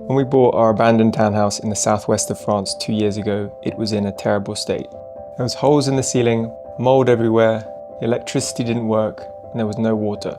When we bought our abandoned townhouse in the southwest of France 2 years ago, it was in a terrible state. There was holes in the ceiling, mold everywhere, the electricity didn't work, and there was no water.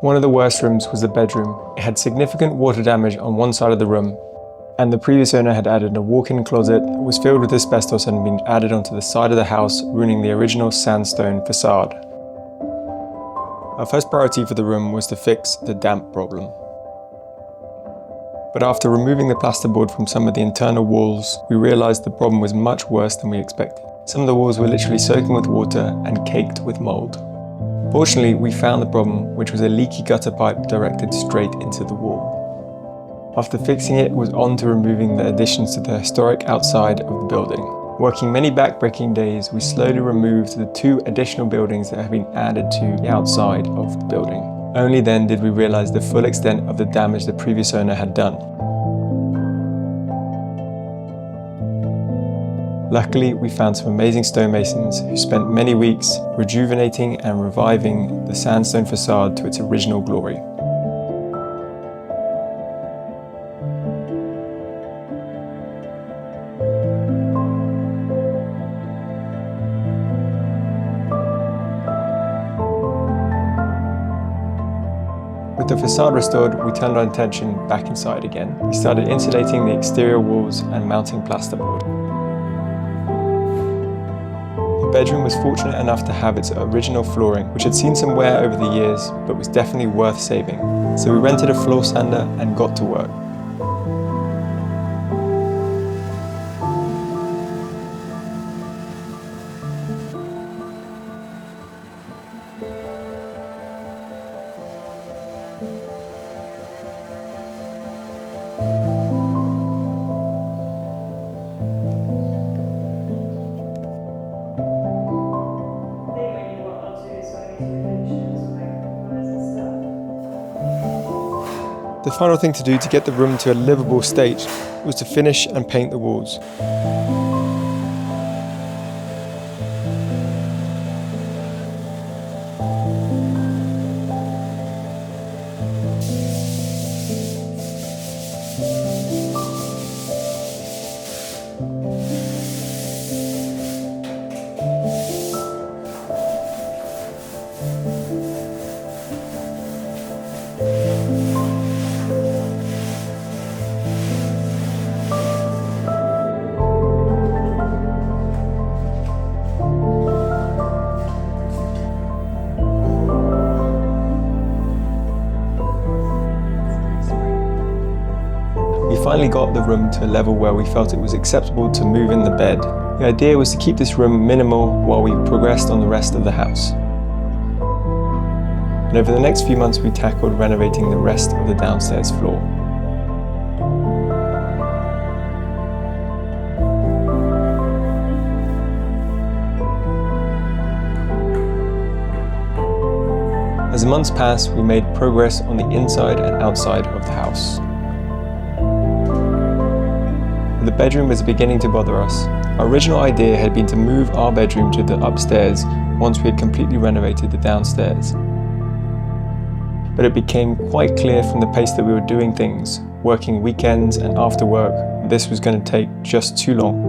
One of the worst rooms was the bedroom. It had significant water damage on one side of the room, and the previous owner had added a walk-in closet that was filled with asbestos and had been added onto the side of the house, ruining the original sandstone facade. Our first priority for the room was to fix the damp problem. But after removing the plasterboard from some of the internal walls, we realised the problem was much worse than we expected. Some of the walls were literally soaking with water and caked with mould. Fortunately, we found the problem, which was a leaky gutter pipe directed straight into the wall. After fixing it, it was on to removing the additions to the historic outside of the building. Working many back-breaking days, we slowly removed the 2 additional buildings that had been added to the outside of the building. Only then did we realise the full extent of the damage the previous owner had done. Luckily, we found some amazing stonemasons who spent many weeks rejuvenating and reviving the sandstone facade to its original glory. With the facade restored, we turned our attention back inside again. We started insulating the exterior walls and mounting plasterboard. The bedroom was fortunate enough to have its original flooring, which had seen some wear over the years, but was definitely worth saving. So we rented a floor sander and got to work. The final thing to do to get the room to a livable state was to finish and paint the walls. We finally got the room to a level where we felt it was acceptable to move in the bed. The idea was to keep this room minimal while we progressed on the rest of the house. And over the next few months we tackled renovating the rest of the downstairs floor. As the months passed, we made progress on the inside and outside of the house. The bedroom was beginning to bother us. Our original idea had been to move our bedroom to the upstairs once we had completely renovated the downstairs. But it became quite clear from the pace that we were doing things, working weekends and after work, this was going to take just too long.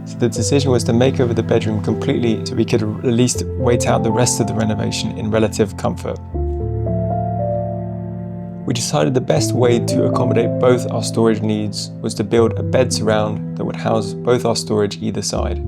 So the decision was to make over the bedroom completely so we could at least wait out the rest of the renovation in relative comfort. We decided the best way to accommodate both our storage needs was to build a bed surround that would house both our storage either side.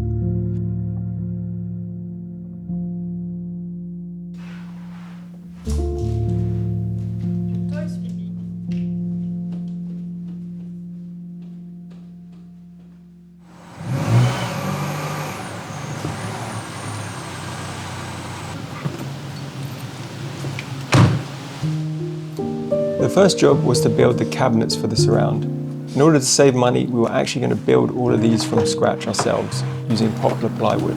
The first job was to build the cabinets for the surround. In order to save money, we were actually going to build all of these from scratch ourselves, using poplar plywood.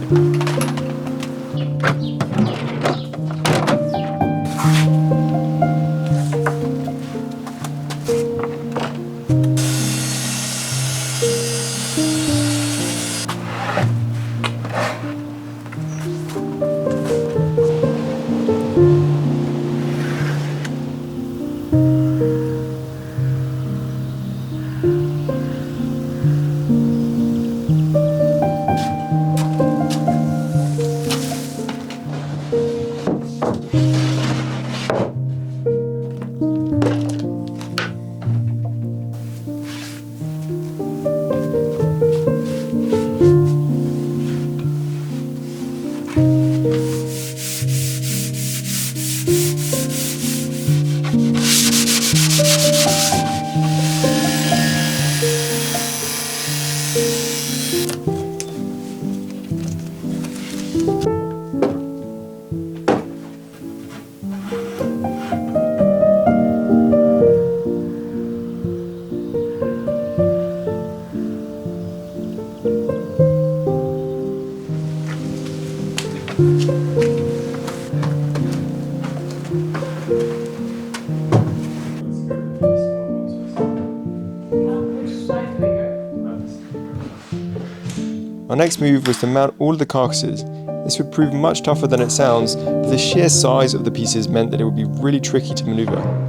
next move was to mount all of the carcasses. This would prove much tougher than it sounds, as the sheer size of the pieces meant that it would be really tricky to maneuver.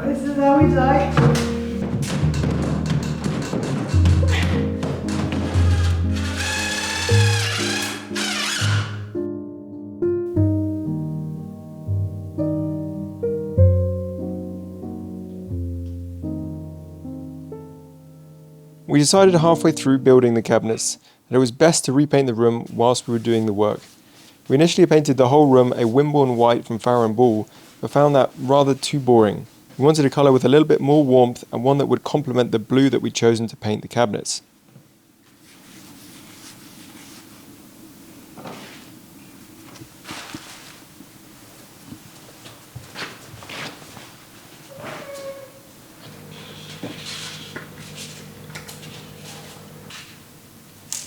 This is how we die. We decided halfway through building the cabinets that it was best to repaint the room whilst we were doing the work. We initially painted the whole room a Wimborne white from Farrow & Ball, but found that rather too boring. We wanted a colour with a little bit more warmth and one that would complement the blue that we'd chosen to paint the cabinets.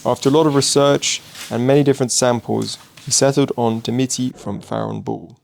After a lot of research and many different samples, we settled on Dimity from Farrow & Ball.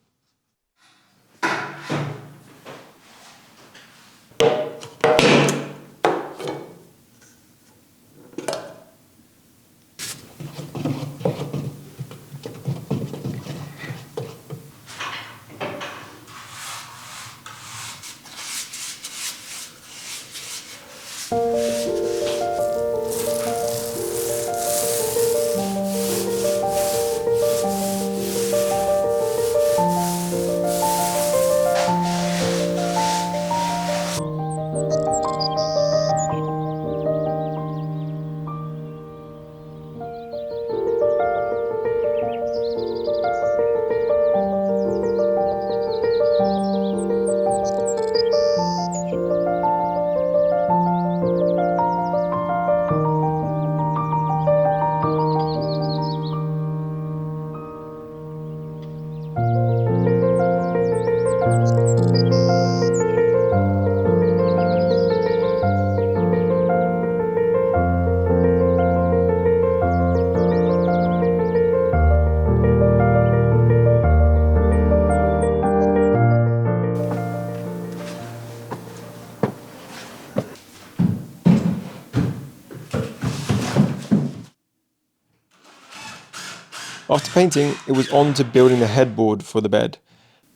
After painting, it was on to building the headboard for the bed.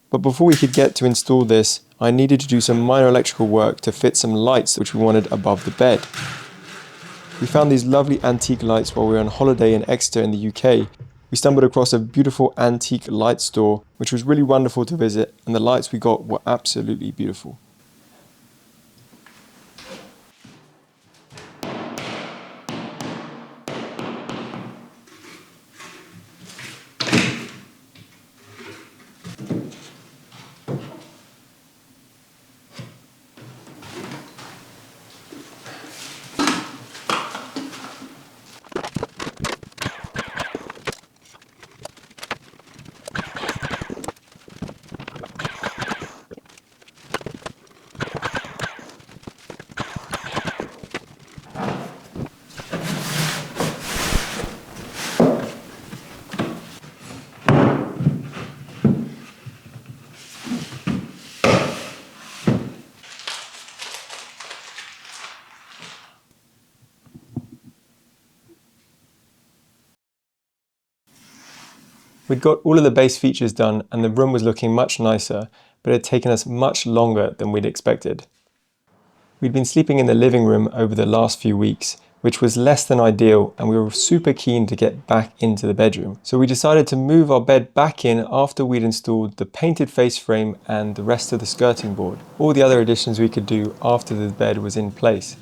But before we could get to install this, I needed to do some minor electrical work to fit some lights which we wanted above the bed. We found these lovely antique lights while we were on holiday in Exeter in the UK. We stumbled across a beautiful antique light store, which was really wonderful to visit, and the lights we got were absolutely beautiful. We'd got all of the base features done and the room was looking much nicer, but it had taken us much longer than we'd expected. We'd been sleeping in the living room over the last few weeks, which was less than ideal, and we were super keen to get back into the bedroom. So we decided to move our bed back in after we'd installed the painted face frame and the rest of the skirting board. All the other additions we could do after the bed was in place.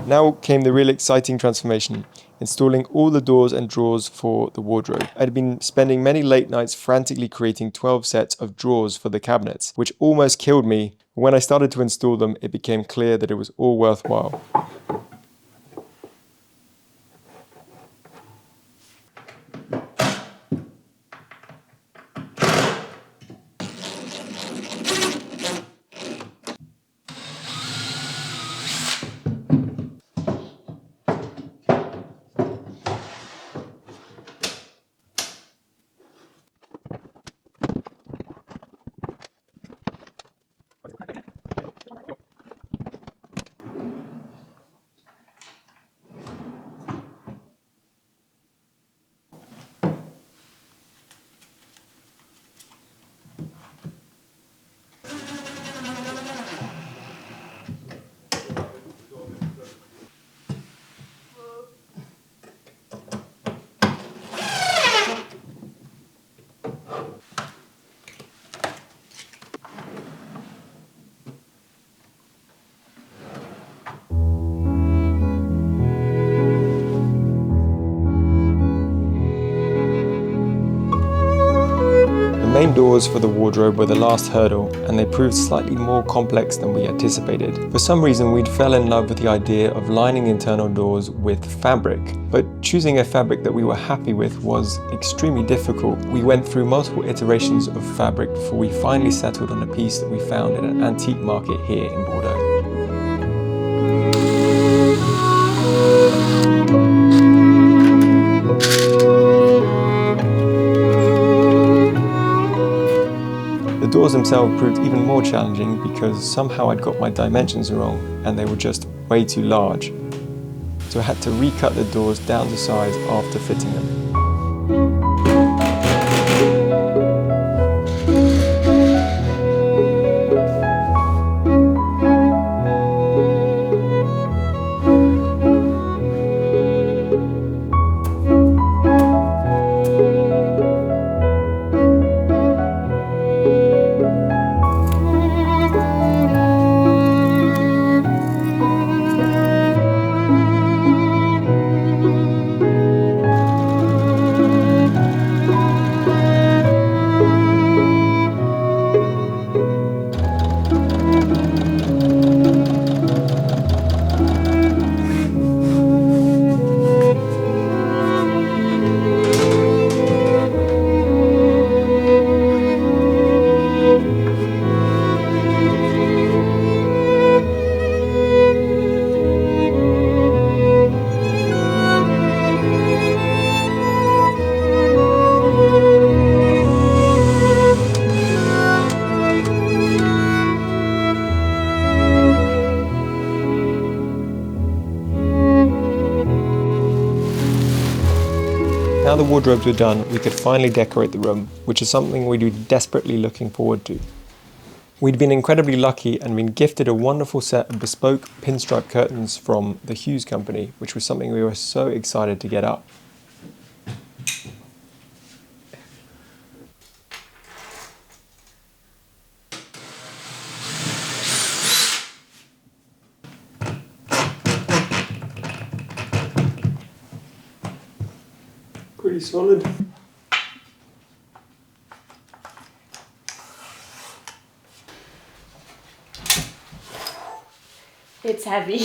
Now came the really exciting transformation, installing all the doors and drawers for the wardrobe. I'd been spending many late nights frantically creating 12 sets of drawers for the cabinets, which almost killed me. When I started to install them, it became clear that it was all worthwhile. main doors for the wardrobe were the last hurdle, and they proved slightly more complex than we anticipated. For some reason, we'd fell in love with the idea of lining internal doors with fabric, but choosing a fabric that we were happy with was extremely difficult. We went through multiple iterations of fabric before we finally settled on a piece that we found in an antique market here in Bordeaux. The doors themselves proved even more challenging because somehow I'd got my dimensions wrong and they were just way too large. So I had to recut the doors down to size after fitting them. Now the wardrobes were done, we could finally decorate the room, which is something we'd been desperately looking forward to. We'd been incredibly lucky and been gifted a wonderful set of bespoke pinstripe curtains from the Hughes company, which was something we were so excited to get up. Pretty solid. It's heavy.